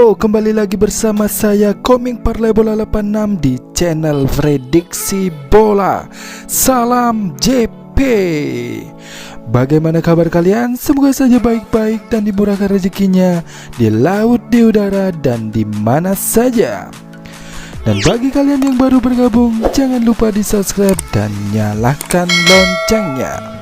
Yo, kembali lagi bersama saya Koming Parlay Bola 86 di channel Prediksi Bola. Salam JP. Bagaimana kabar kalian? Semoga saja baik-baik dan dimurahkan rezekinya di laut, di udara, dan di mana saja. Dan bagi kalian yang baru bergabung, jangan lupa di subscribe dan nyalakan loncengnya.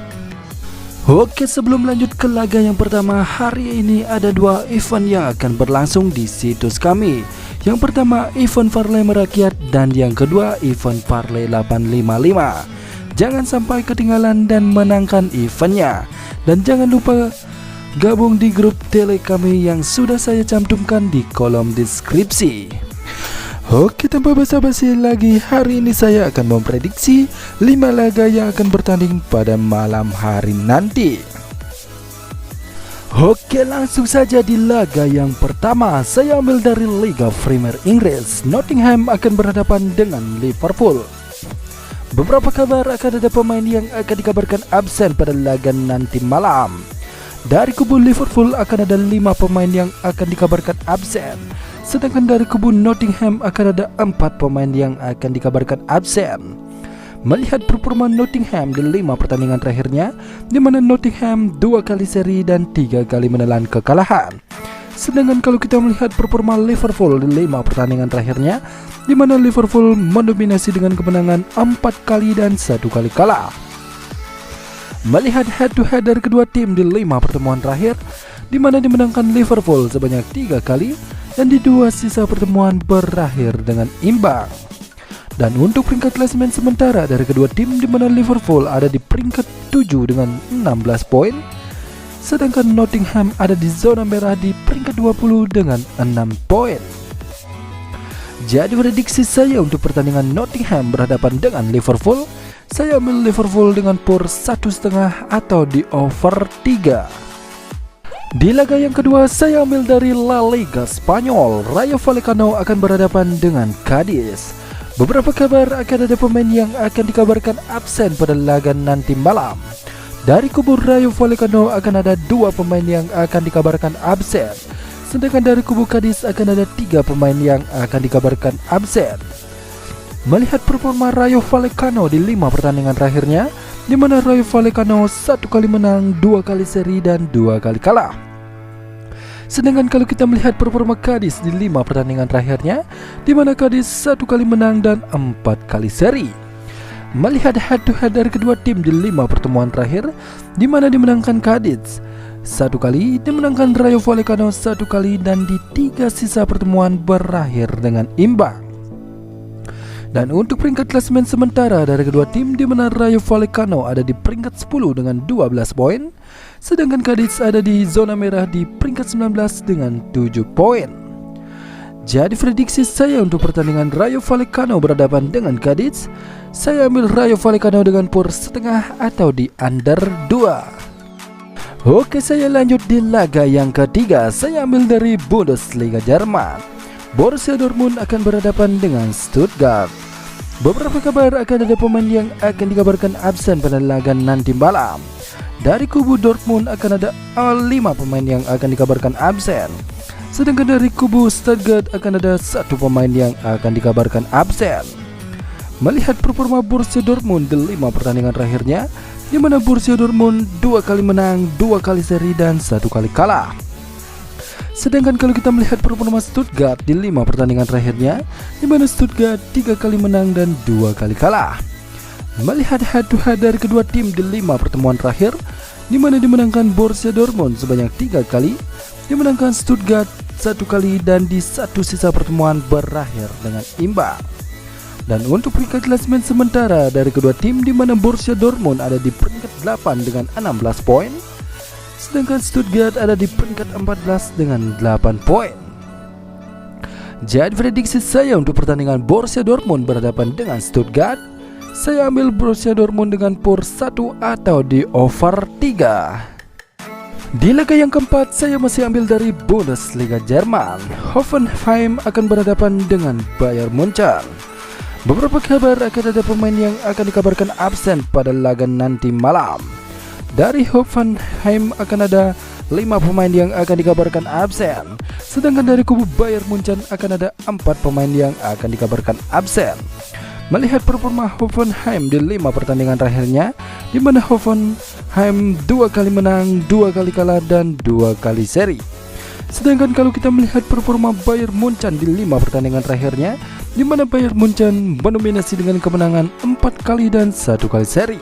Oke, sebelum lanjut ke laga yang pertama, hari ini ada dua event yang akan berlangsung di situs kami. Yang pertama event parlay merakyat dan yang kedua event parlay 855. Jangan sampai ketinggalan dan menangkan eventnya. Dan jangan lupa gabung di grup tele kami yang sudah saya cantumkan di kolom deskripsi. Oke, tanpa basa-basi lagi, hari ini saya akan memprediksi 5 laga yang akan bertanding pada malam hari nanti. Oke, langsung saja di laga yang pertama. Saya ambil dari Liga Premier Inggris. Nottingham akan berhadapan dengan Liverpool. Beberapa kabar akan ada pemain yang akan dikabarkan absen pada laga nanti malam. Dari kubu Liverpool akan ada 5 pemain yang akan dikabarkan absen. Sedangkan dari kubu Nottingham akan ada 4 pemain yang akan dikabarkan absen. Melihat performa Nottingham di 5 pertandingan terakhirnya, di mana Nottingham 2 kali seri dan 3 kali menelan kekalahan. Sedangkan kalau kita melihat performa Liverpool di 5 pertandingan terakhirnya, di mana Liverpool mendominasi dengan kemenangan 4 kali dan 1 kali kalah. Melihat head to head dari kedua tim di 5 pertemuan terakhir, di mana dimenangkan Liverpool sebanyak 3 kali dan di 2 sisa pertemuan berakhir dengan imbang. Dan untuk peringkat klasemen sementara dari kedua tim, di mana Liverpool ada di peringkat 7 dengan 16 poin, sedangkan Nottingham ada di zona merah di peringkat 20 dengan 6 poin. Jadi prediksi saya untuk pertandingan Nottingham berhadapan dengan Liverpool, saya ambil Liverpool dengan POR 1,5 atau di over 3. Di laga yang kedua, saya ambil dari La Liga Spanyol. Rayo Vallecano akan berhadapan dengan Cadiz. Beberapa kabar akan ada pemain yang akan dikabarkan absen pada laga nanti malam. Dari kubu Rayo Vallecano akan ada 2 pemain yang akan dikabarkan absen. Sedangkan dari kubu Cadiz akan ada 3 pemain yang akan dikabarkan absen. Melihat performa Rayo Vallecano di 5 pertandingan terakhirnya, di mana Rayo Vallecano 1 kali menang, 2 kali seri dan 2 kali kalah. Sedangkan kalau kita melihat performa Cadiz di 5 pertandingan terakhirnya, di mana Cadiz 1 kali menang dan 4 kali seri. Melihat head to head dari kedua tim di 5 pertemuan terakhir, di mana dimenangkan Cadiz 1 kali, dimenangkan Rayo Vallecano 1 kali dan di 3 sisa pertemuan berakhir dengan imbang. Dan untuk peringkat klasemen sementara dari kedua tim, di mana Rayo Vallecano ada di peringkat 10 dengan 12 poin, sedangkan Cadiz ada di zona merah di peringkat 19 dengan 7 poin. Jadi prediksi saya untuk pertandingan Rayo Vallecano berhadapan dengan Cadiz, saya ambil Rayo Vallecano dengan POR 1,5 atau di under 2. Oke, saya lanjut di laga yang ketiga. Saya ambil dari Bundesliga Jerman. Borussia Dortmund akan berhadapan dengan Stuttgart. Beberapa kabar akan ada pemain yang akan dikabarkan absen pada laga nanti malam. Dari kubu Dortmund akan ada 5 pemain yang akan dikabarkan absen. Sedangkan dari kubu Stuttgart akan ada 1 pemain yang akan dikabarkan absen. Melihat performa Borussia Dortmund di 5 pertandingan terakhirnya, di mana Borussia Dortmund 2 kali menang, 2 kali seri dan 1 kali kalah. Sedangkan kalau kita melihat performa Stuttgart di 5 pertandingan terakhirnya, di mana Stuttgart 3 kali menang dan 2 kali kalah. Melihat head to head dari kedua tim di 5 pertemuan terakhir, di mana dimenangkan Borussia Dortmund sebanyak 3 kali, dimenangkan Stuttgart 1 kali dan di 1 sisa pertemuan berakhir dengan imbang. Dan untuk peringkat klasemen sementara dari kedua tim, di mana Borussia Dortmund ada di peringkat 8 dengan 16 poin, sedangkan Stuttgart ada di peringkat 14 dengan 8 poin. Jadi prediksi saya untuk pertandingan Borussia Dortmund berhadapan dengan Stuttgart, saya ambil Borussia Dortmund dengan POR 1 atau di over 3. Di laga yang keempat, saya masih ambil dari Bundesliga Jerman. Hoffenheim akan berhadapan dengan Bayern Munchen. Beberapa kabar akan ada pemain yang akan dikabarkan absen pada laga nanti malam. Dari Hoffenheim akan ada 5 pemain yang akan dikabarkan absen. Sedangkan dari kubu Bayern Munchen akan ada 4 pemain yang akan dikabarkan absen. Melihat performa Hoffenheim di 5 pertandingan terakhirnya, di mana Hoffenheim 2 kali menang, 2 kali kalah, dan 2 kali seri. Sedangkan kalau kita melihat performa Bayern Munchen di 5 pertandingan terakhirnya, di mana Bayern Munchen mendominasi dengan kemenangan 4 kali dan 1 kali seri.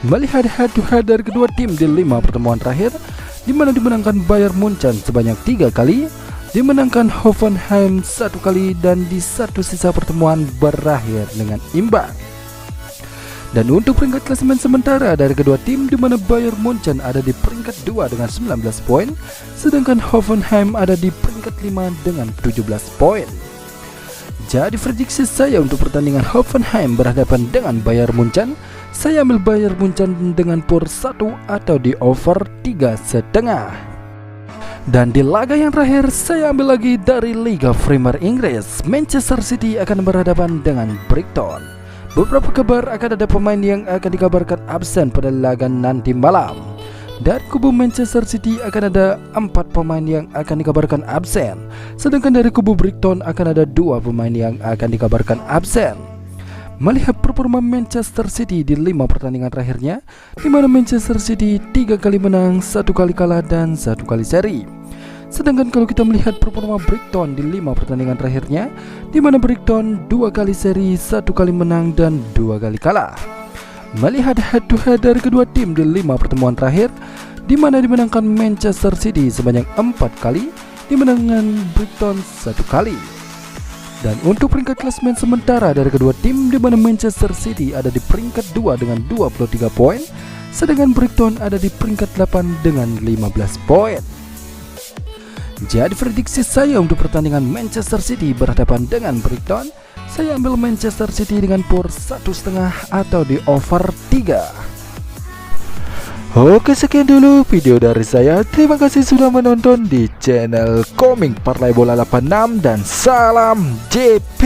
Melihat head to head dari kedua tim di 5 pertemuan terakhir, di mana dimenangkan Bayern Munchen sebanyak 3 kali, dimenangkan Hoffenheim 1 kali, dan di satu sisa pertemuan berakhir dengan imbang. Dan untuk peringkat klasemen sementara dari kedua tim, di mana Bayern Munchen ada di peringkat 2 dengan 19 poin, sedangkan Hoffenheim ada di peringkat 5 dengan 17 poin. Jadi prediksi saya untuk pertandingan Hoffenheim berhadapan dengan Bayern Munchen, saya ambil Bayern Munchen dengan PUR 1 atau di over 3,5. Dan di laga yang terakhir, saya ambil lagi dari Liga Premier Inggris. Manchester City akan berhadapan dengan Brighton. Beberapa kabar akan ada pemain yang akan dikabarkan absen pada laga nanti malam. Dari kubu Manchester City akan ada 4 pemain yang akan dikabarkan absen. Sedangkan dari kubu Brighton akan ada 2 pemain yang akan dikabarkan absen. Melihat performa Manchester City di 5 pertandingan terakhirnya, di mana Manchester City 3 kali menang, 1 kali kalah, dan 1 kali seri. Sedangkan kalau kita melihat performa Brighton di 5 pertandingan terakhirnya, di mana Brighton 2 kali seri, 1 kali menang, dan 2 kali kalah. Melihat head to head dari kedua tim di 5 pertemuan terakhir, di mana dimenangkan Manchester City sebanyak 4 kali, dimenangkan Brighton 1 kali. Dan untuk peringkat klasemen sementara dari kedua tim, di mana Manchester City ada di peringkat 2 dengan 23 poin, sedangkan Brighton ada di peringkat 8 dengan 15 poin. Jadi prediksi saya untuk pertandingan Manchester City berhadapan dengan Brighton, saya ambil Manchester City dengan PUR 1,5 atau di over 3. Oke, sekian dulu video dari saya. Terima kasih sudah menonton di channel Komik Parlay Bola 86 dan salam JP.